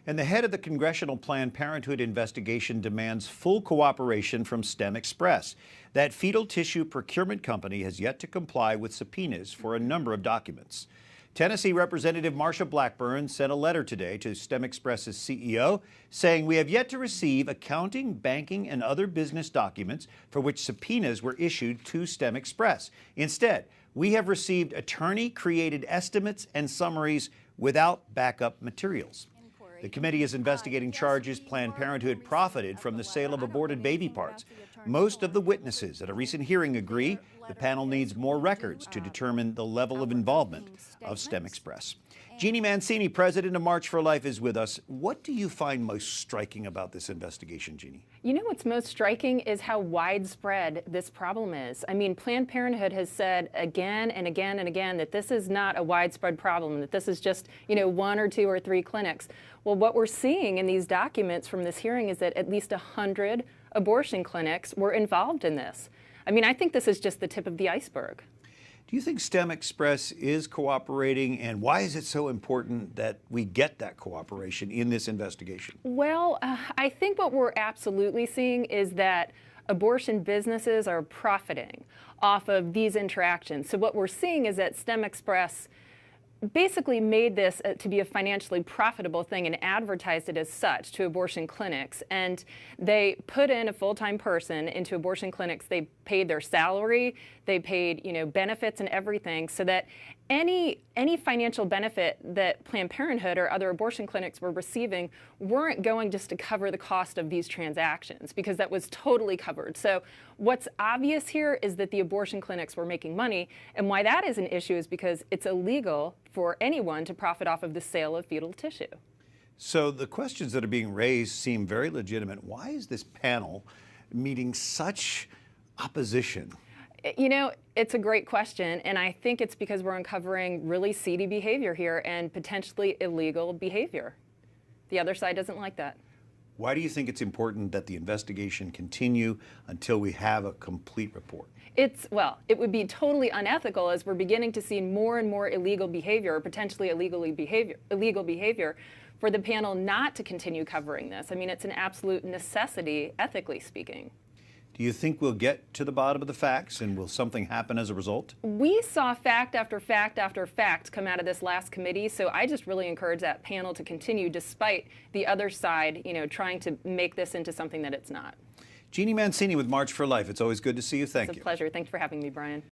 And the head of the Congressional Planned Parenthood investigation demands full cooperation from STEM Express. That fetal tissue procurement company has yet to comply with subpoenas for a number of documents. Tennessee Representative Marsha Blackburn sent a letter today to STEM Express's CEO saying, "We have yet to receive accounting, banking, and other business documents for which subpoenas were issued to STEM Express. Instead, we have received attorney-created estimates and summaries without backup materials." The committee is investigating charges Planned Parenthood profited from the sale of aborted baby parts. Most of the witnesses at a recent hearing agree the panel needs more records to determine the level of involvement of STEM Express. Jeanne Mancini, president of March for Life, is with us. What do you find most striking about this investigation, Jeanne? You know what's most striking is how widespread this problem is. I mean, Planned Parenthood has said again and again and again that this is not a widespread problem, that this is just, one or two or three clinics. Well, what we're seeing in these documents from this hearing is that at least 100 abortion clinics were involved in this. I mean, I think this is just the tip of the iceberg. Do you think STEM Express is cooperating, and why is it so important that we get that cooperation in this investigation? Well, I think what we're absolutely seeing is that abortion businesses are profiting off of these interactions. So what we're seeing is that STEM Express basically made this to be a financially profitable thing and advertised it as such to abortion clinics. And they put in a full-time person into abortion clinics. They paid their salary, they paid, benefits and everything, so that any financial benefit that Planned Parenthood or other abortion clinics were receiving weren't going just to cover the cost of these transactions, because that was totally covered. So what's obvious here is that the abortion clinics were making money, and why that is an issue is because it's illegal for anyone to profit off of the sale of fetal tissue. So the questions that are being raised seem very legitimate. Why is this panel meeting such opposition? It's a great question, and I think it's because we're uncovering really seedy behavior here and potentially illegal behavior. The other side doesn't like that. Why do you think it's important that the investigation continue until we have a complete report? It would be totally unethical, as we're beginning to see more and more illegal behavior, or potentially illegal behavior, for the panel not to continue covering this. I mean, it's an absolute necessity, ethically speaking. Do you think we'll get to the bottom of the facts, and will something happen as a result? We saw fact after fact after fact come out of this last committee, so I just really encourage that panel to continue despite the other side, trying to make this into something that it's not. Jeanne Mancini with March for Life. It's always good to see you. Thank you. It's a pleasure. Thanks for having me, Brian.